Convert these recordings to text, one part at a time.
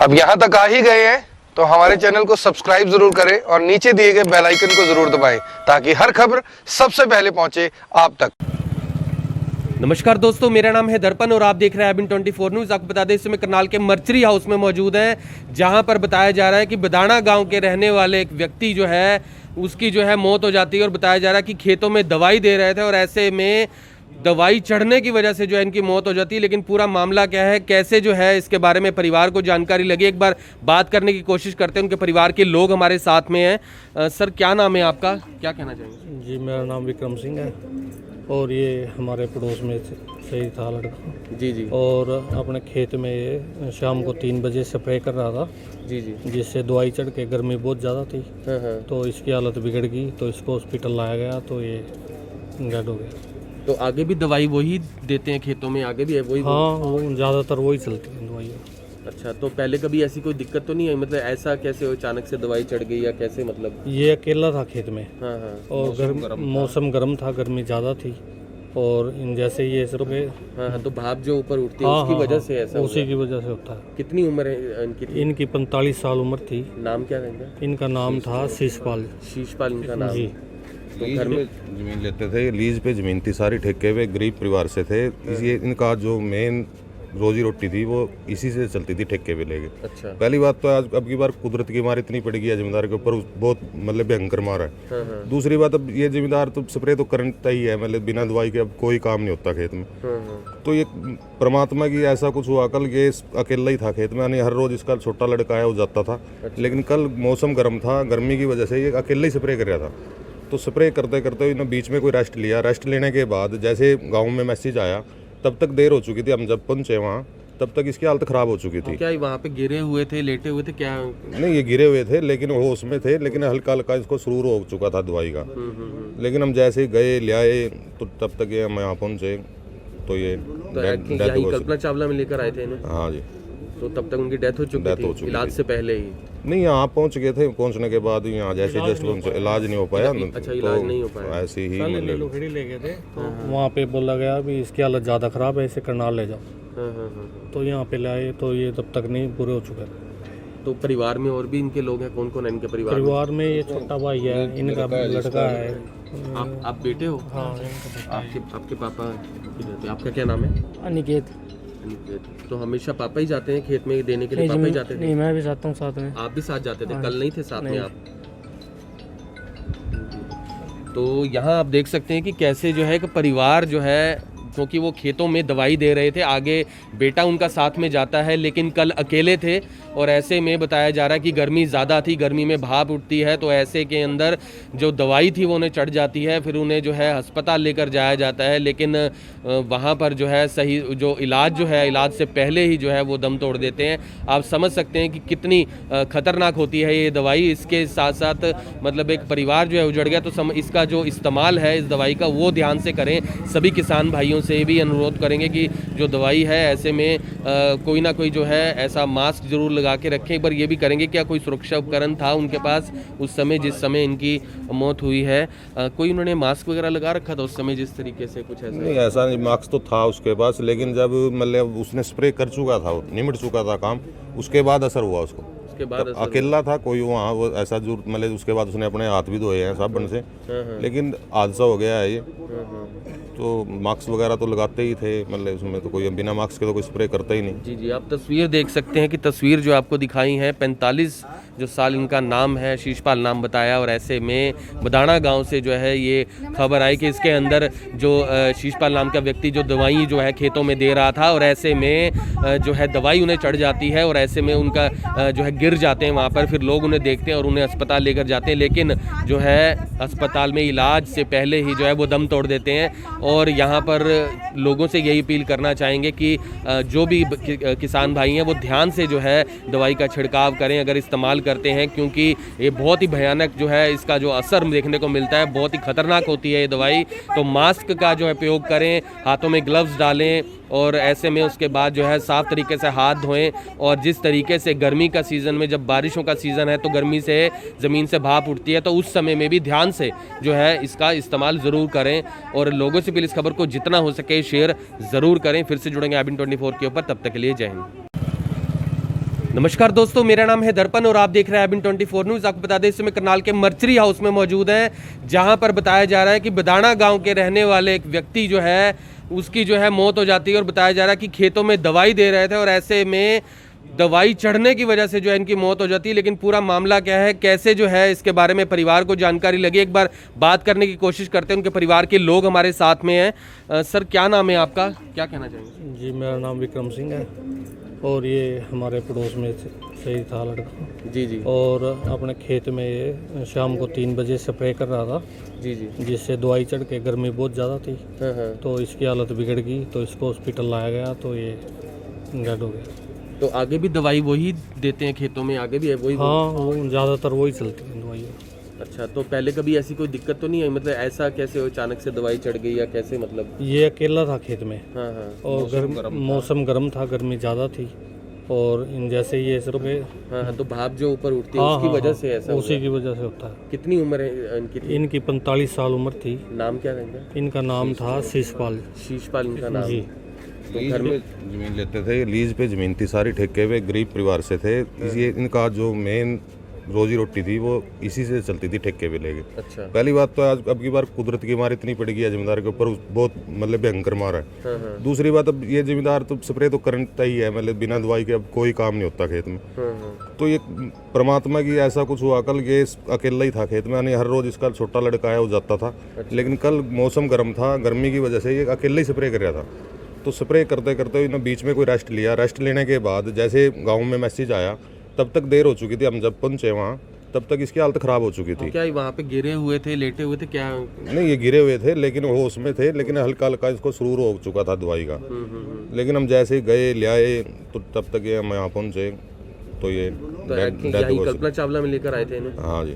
अब यहाँ तक आ ही गए हैं तो हमारे चैनल को सब्सक्राइब जरूर करें और नीचे दिए गए बेल आइकन को जरूर दबाएं ताकि हर खबर सबसे पहले पहुंचे आप तक। नमस्कार दोस्तों, मेरा नाम है दर्पण और आप देख रहे हैं IBN24 न्यूज़। आपको बता दें इस समय करनाल के मर्चरी हाउस में मौजूद हैं, जहां पर बताया जा रहा है कि बदाना गांव के रहने वाले एक व्यक्ति जो है उसकी जो है मौत हो जाती है। और बताया जा रहा है कि खेतों में दवाई दे रहे थे और ऐसे में दवाई चढ़ने की वजह से जो है इनकी मौत हो जाती है। लेकिन पूरा मामला क्या है, कैसे जो है इसके बारे में परिवार को जानकारी लगी, एक बार बात करने की कोशिश करते हैं। उनके परिवार के लोग हमारे साथ में हैं। सर, क्या नाम है आपका, क्या कहना चाहेंगे? जी, मेरा नाम विक्रम सिंह है और ये हमारे पड़ोस में सही था लड़का। जी जी। और अपने खेत में ये शाम को 3 बजे स्प्रे कर रहा था। जी जी। जिससे दवाई चढ़ के गर्मी बहुत ज़्यादा थी। हाँ। तो इसकी हालत बिगड़ गई तो इसको हॉस्पिटल लाया गया तो ये डेड हो गया। तो आगे भी दवाई वही देते हैं खेतों में, आगे भी है वही? हाँ, वो ज़्यादातर वही चलती है दवाइयाँ। अच्छा, तो पहले कभी ऐसी कोई दिक्कत तो नहीं आई? मतलब ऐसा कैसे अचानक से दवाई चढ़ गई या कैसे, मतलब? ये अकेला था खेत में। हाँ हाँ। और मौसम गर्म था, गर्मी ज़्यादा थी और इन जैसे ये स्प्रे। हाँ, तो भाप जो ऊपर उठती है उसकी वजह से ऐसा उसी की वजह से होता है। कितनी उम्र है इनकी? इनकी 45 साल उम्र थी। नाम क्या रहेगा? इनका नाम था शीशपाल। शीशपाल इनका नाम? जी। तो लीज घर में पे जमीन लेते थे, लीज पे जमीन थी सारी, ठेके पे, गरीब परिवार से थे। ये इनका जो मेन रोजी रोटी थी वो इसी से चलती थी, ठेके पे लेके। अच्छा। पहली बात तो आज अब की बार कुदरत की मार इतनी पड़ गई है जमींदार के ऊपर, बहुत मतलब भयंकर मार है। हाँ। दूसरी बात, अब ये जमींदार तो स्प्रे तो करता ही है, मतलब बिना दवाई के अब कोई काम नहीं होता खेत में। हाँ। तो ये परमात्मा की ऐसा कुछ हुआ, कल ये अकेला ही था खेत में, यानी हर रोज इसका छोटा लड़का है वो जाता था। लेकिन कल मौसम गर्म था, गर्मी की वजह से ये अकेला ही स्प्रे कर रहा था। तो स्प्रे करते करते इन्होंने बीच में कोई रेस्ट लिया। रेस्ट लेने के बाद जैसे गांव में मैसेज आया तब तक देर हो चुकी थी। हम जब पहुंचे वहाँ तब तक इसकी हालत ख़राब हो चुकी थी। क्या वहाँ पे गिरे हुए थे, लेटे हुए थे क्या? नहीं, ये गिरे हुए थे लेकिन वो उसमें थे, लेकिन हल्का हल्का इसको सुरूर हो चुका था दवाई का। लेकिन हम जैसे ही गए ले आए तो तब तक ये हम यहाँ पहुँचे तो ये यही कल्पना चावला में लेकर आए थे इन्हें? हाँ जी। तो तब तक उनकी डेथ हो चुकी थी इलाज से पहले ही? नहीं, यहाँ पहुँच गए थे, पहुँचने के बाद यहाँ जैसे जस्ट पहुँचे, इलाज नहीं हो पाया। अच्छा, इलाज नहीं हो पाया। ऐसे ही लोहड़ी ले गए थे तो वहाँ पे बोला गया भी इसकी हालत ज़्यादा ख़राब है, इसे करनाल ले जाओ। हाँ। तो यहाँ पे लाए तो ये तब तक नहीं पूरे हो चुके। तो परिवार में और भी इनके लोग हैं? कौन कौन है इनके परिवार में? ये छोटा भाई है, इनका लड़का है। आप बेटे हो? हाँ। आपके पापा की रहते हैं। आपका क्या नाम है? अनिकेत। तो हमेशा पापा ही जाते हैं खेत में देने के लिए? पापा ही जाते थे? नहीं, मैं भी जाता हूँ साथ में। आप भी साथ जाते थे? कल नहीं थे साथ में आप? तो यहाँ आप देख सकते हैं कि कैसे जो है कि परिवार जो है, क्योंकि वो खेतों में दवाई दे रहे थे, आगे बेटा उनका साथ में जाता है लेकिन कल अकेले थे। और ऐसे में बताया जा रहा है कि गर्मी ज़्यादा थी, गर्मी में भाप उठती है, तो ऐसे के अंदर जो दवाई थी वो उन्हें चढ़ जाती है। फिर उन्हें जो है अस्पताल लेकर जाया जाता है, लेकिन वहाँ पर जो है सही जो इलाज जो है, इलाज से पहले ही जो है वो दम तोड़ देते हैं। आप समझ सकते हैं कि कितनी ख़तरनाक होती है ये दवाई। इसके साथ साथ मतलब एक परिवार जो है उजड़ गया। तो इसका जो इस्तेमाल है इस दवाई का वो ध्यान से करें। सभी किसान भाइयों से भी अनुरोध करेंगे कि जो दवाई है ऐसे में कोई ना कोई जो है ऐसा मास्क जरूर लगा के रखें। एक बार ये भी करेंगे क्या कोई सुरक्षा उपकरण था उनके पास उस समय जिस समय इनकी मौत हुई है? कोई उन्होंने मास्क वगैरह लगा रखा था उस समय जिस तरीके से? कुछ ऐसा नहीं, ऐसा नहीं, मास्क तो था उसके पास, लेकिन जब मतलब उसने स्प्रे कर चुका था, निमट चुका था काम, उसके बाद असर हुआ उसको। उसके बाद अकेला था कोई वहाँ, वो ऐसा जो मतलब उसके बाद उसने अपने हाथ भी धोए हैं साबुन से। लेकिन हादसा हो गया है ये। तो मास्क वगैरह तो लगाते ही थे, मतलब उसमें तो कोई बिना मास्क के तो कोई स्प्रे करता ही नहीं। जी जी। आप तस्वीर देख सकते हैं कि तस्वीर जो आपको दिखाई है 45 जो साल इनका नाम है, शीशपाल नाम बताया। और ऐसे में बदाना गांव से जो है ये खबर आई कि इसके अंदर जो शीशपाल नाम का व्यक्ति जो दवाई जो है खेतों में दे रहा था और ऐसे में जो है दवाई उन्हें चढ़ जाती है और ऐसे में उनका जो है गिर जाते हैं वहाँ पर। फिर लोग उन्हें देखते हैं और उन्हें अस्पताल लेकर जाते हैं, लेकिन जो है अस्पताल में इलाज से पहले ही जो है वो दम तोड़ देते हैं। और यहाँ पर लोगों से यही अपील करना चाहेंगे कि जो भी किसान भाई हैं वो ध्यान से जो है दवाई का छिड़काव करें अगर इस्तेमाल करते हैं, क्योंकि ये बहुत ही भयानक जो है इसका जो असर देखने को मिलता है, बहुत ही खतरनाक होती है ये दवाई। तो मास्क का जो है प्रयोग करें, हाथों में ग्लव्स डालें और ऐसे में उसके बाद जो है साफ़ तरीके से हाथ धोएं। और जिस तरीके से गर्मी का सीज़न में जब बारिशों का सीज़न है तो गर्मी से ज़मीन से भाप उठती है, तो उस समय में भी ध्यान से जो है इसका इस्तेमाल ज़रूर करें और लोगों से भी इस खबर को जितना हो सके शेयर ज़रूर करें। फिर से जुड़ेंगे IBN24 के ऊपर, तब तक के लिए जय हिंद। नमस्कार दोस्तों, मेरा नाम है दर्पण और आप देख रहे हैं अबिन 24 न्यूज़। आपको बता दें इस समय करनाल के मर्चरी हाउस में मौजूद हैं, जहां पर बताया जा रहा है कि बदाना गांव के रहने वाले एक व्यक्ति जो है उसकी जो है मौत हो जाती है और बताया जा रहा है कि खेतों में दवाई दे रहे थे और ऐसे में दवाई चढ़ने की वजह से जो है इनकी मौत हो जाती है। लेकिन पूरा मामला क्या है, कैसे जो है इसके बारे में परिवार को जानकारी लगी, एक बार बात करने की कोशिश करते हैं। उनके परिवार के लोग हमारे साथ में हैं। सर, क्या नाम है आपका, क्या कहना चाहेंगे? जी, मेरा नाम विक्रम सिंह है और ये हमारे पड़ोस में शहीद था लड़का। जी जी। और अपने खेत में ये शाम को 3 बजे स्प्रे कर रहा था, जी जी। जिससे दवाई चढ़ के गर्मी बहुत ज़्यादा थी। हाँ। तो इसकी हालत बिगड़ गई, तो इसको हॉस्पिटल लाया गया तो ये डेड हो गया। तो आगे भी दवाई वही देते हैं खेतों में, आगे भी है वही? हाँ, वो ज़्यादातर वही चलती है दवाई। अच्छा, तो पहले कभी ऐसी कोई दिक्कत तो नहीं आई? मतलब ऐसा कैसे अचानक से दवाई चढ़ गई या कैसे, मतलब? ये अकेला था खेत में। हाँ हाँ। और मौसम गर्म था, गर्मी ज़्यादा थी और इन जैसे ये सब हाँ, तो भाप जो ऊपर उठती है हाँ, उसकी हाँ, वजह से ऐसा उसी हुआ? की वजह से होता है। कितनी उम्र है इनकी? इनकी 45 साल उम्र थी। नाम क्या रहेगा? इनका नाम था शीशपाल। शीशपाल इनका नाम? जी। तो लीज घर पे में जमीन लेते थे, लीज पे जमीन थी सारी, ठेके पे, गरीब परिवार से थे। ये इनका जो मेन रोजी रोटी थी वो इसी से चलती थी, ठेके पे लेके। अच्छा। पहली बात तो आज अब की बार कुदरत की मार इतनी पड़ गई है जमींदार के ऊपर, बहुत मतलब भयंकर मार है। हाँ। दूसरी बात, अब ये जमींदार तो स्प्रे तो करता ही है, मतलब बिना दवाई के अब कोई काम नहीं होता खेत में। हाँ। तो ये परमात्मा की ऐसा कुछ हुआ, कल ये अकेला ही था खेत में, यानी हर रोज इसका छोटा लड़का है वो जाता था। लेकिन कल मौसम गर्म था, गर्मी की वजह से ये अकेला ही स्प्रे कर रहा था। तो स्प्रे करते करते ना बीच में कोई रेस्ट लिया, रेस्ट लेने के बाद जैसे गांव में मैसेज आया तब तक देर हो चुकी थी। हम जब पहुंचे वहाँ तब तक इसकी हालत खराब हो चुकी थी। क्या वहाँ पे गिरे हुए थे, लेटे हुए थे क्या? नहीं, ये गिरे हुए थे लेकिन होश में थे, लेकिन हल्का हल्का इसको सुरूर हो चुका था दवाई का। लेकिन हम जैसे ही गए ले आए तो तब तक ये हम यहाँ पहुंचे तो ये तो यही कल्पना चावला में लेकर आए थे इन्हें? हाँ जी।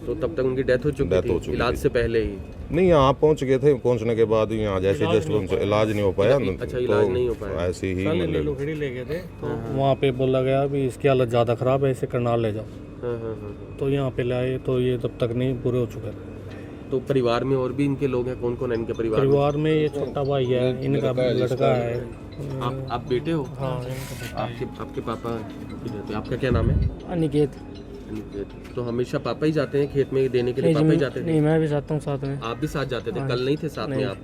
तो तब तक उनकी डेथ हो चुकी थी इलाज से पहले ही? नहीं, यहाँ पहुँच गए थे, पहुँचने के बाद यहाँ जैसे जस्ट पहुँचे, इलाज नहीं हो पाया। अच्छा, इलाज नहीं हो पाया। ऐसे ही लोखड़ी ले गए थे तो वहाँ पे बोला गया भी इसकी हालत ज़्यादा ख़राब है, इसे करनाल ले जाओ। हाँ। तो यहाँ पे लाए तो ये तब तक नहीं पूरे हो चुके। तो परिवार में और भी इनके लोग हैं? कौन कौन है इनके परिवार में ये छोटा भाई है, इनका लड़का है। आप बेटे हो? हाँ, आपके पापा? आपका क्या नाम है? अनिकेत। तो हमेशा पापा ही जाते हैं खेत में देने के लिए? पापा ही जाते थे? नहीं, मैं भी जाता हूँ साथ में। आप भी साथ जाते थे? कल नहीं थे साथ में आप?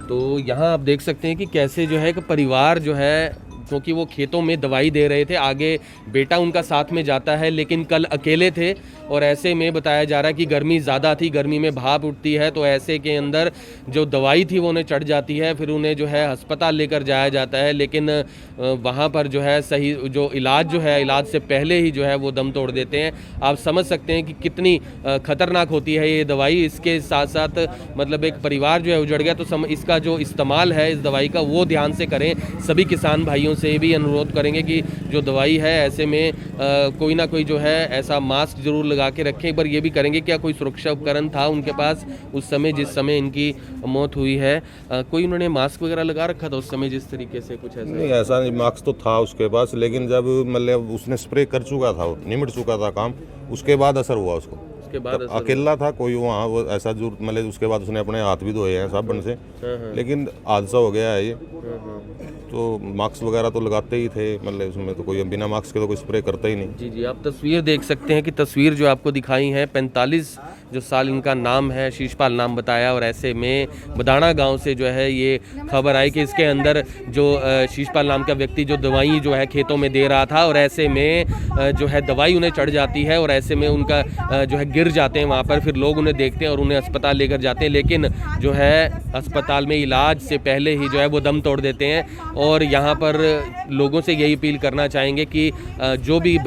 तो यहाँ आप देख सकते हैं कि कैसे जो है कि परिवार जो है, क्योंकि वो खेतों में दवाई दे रहे थे, आगे बेटा उनका साथ में जाता है, लेकिन कल अकेले थे और ऐसे में बताया जा रहा है कि गर्मी ज़्यादा थी, गर्मी में भाप उठती है, तो ऐसे के अंदर जो दवाई थी वो उन्हें चढ़ जाती है, फिर उन्हें जो है अस्पताल लेकर जाया जाता है। लेकिन वहाँ पर जो है सही जो इलाज जो है, इलाज से पहले ही जो है वो दम तोड़ देते हैं। आप समझ सकते हैं कि कितनी ख़तरनाक होती है ये दवाई। इसके साथ साथ मतलब एक परिवार जो है उजड़ गया। तो इसका जो इस्तेमाल है इस दवाई का वो ध्यान से करें। सभी किसान भाइयों से भी अनुरोध करेंगे कि जो दवाई है ऐसे में कोई ना कोई जो है ऐसा मास्क जरूर लगा के रखें। एक बार ये भी करेंगे क्या कोई सुरक्षा उपकरण था उनके पास उस समय जिस समय इनकी मौत हुई है? कोई उन्होंने मास्क वगैरह लगा रखा था उस समय जिस तरीके से? कुछ ऐसा नहीं, ऐसा नहीं, मास्क तो था उसके पास, लेकिन जब मतलब उसने स्प्रे कर चुका था, निमट चुका था काम, उसके बाद असर हुआ उसको। उसके बाद अकेला था कोई वहाँ, वो ऐसा जरूर मतलब उसके बाद उसने अपने हाथ भी धोए हैं साबुन से। लेकिन हादसा हो गया है ये। तो मास्क वगैरह तो लगाते ही थे, मतलब उसमें तो कोई बिना मास्क के तो कोई स्प्रे करता ही नहीं। जी जी। आप तस्वीर देख सकते हैं कि तस्वीर जो आपको दिखाई है, 45 जो साल इनका नाम है, शीशपाल नाम बताया और ऐसे में बदाना गांव से जो है ये खबर आई कि इसके अंदर जो शीशपाल नाम का व्यक्ति जो दवाई जो है खेतों में दे रहा था और ऐसे में जो है दवाई उन्हें चढ़ जाती है और ऐसे में उनका जो है गिर जाते हैं वहाँ पर। फिर लोग उन्हें देखते हैं और उन्हें अस्पताल लेकर जाते हैं, लेकिन जो है अस्पताल में इलाज से पहले ही जो है वो दम तोड़ देते हैं। और यहाँ पर लोगों से यही अपील करना चाहेंगे कि जो भी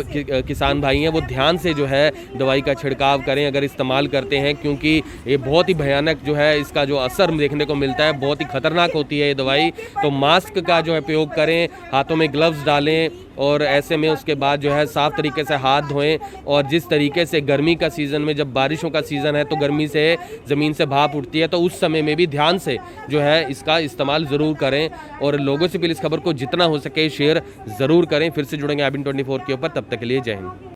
किसान भाई हैं वो ध्यान से जो है दवाई का छिड़काव करें अगर इस्तेमाल करते हैं, क्योंकि ये बहुत ही भयानक जो है इसका जो असर देखने को मिलता है, बहुत ही खतरनाक होती है ये दवाई। तो मास्क का जो है प्रयोग करें, हाथों में ग्लव्स डालें और ऐसे में उसके बाद जो है साफ़ तरीके से हाथ धोएं। और जिस तरीके से गर्मी का सीज़न में, जब बारिशों का सीज़न है तो गर्मी से ज़मीन से भाप उठती है, तो उस समय में भी ध्यान से जो है इसका इस्तेमाल ज़रूर करें। और लोगों से भी इस खबर को जितना हो सके शेयर ज़रूर करें। फिर से जुड़ेंगे अबिन 24 के ऊपर, तब तक के लिए जय हिंद।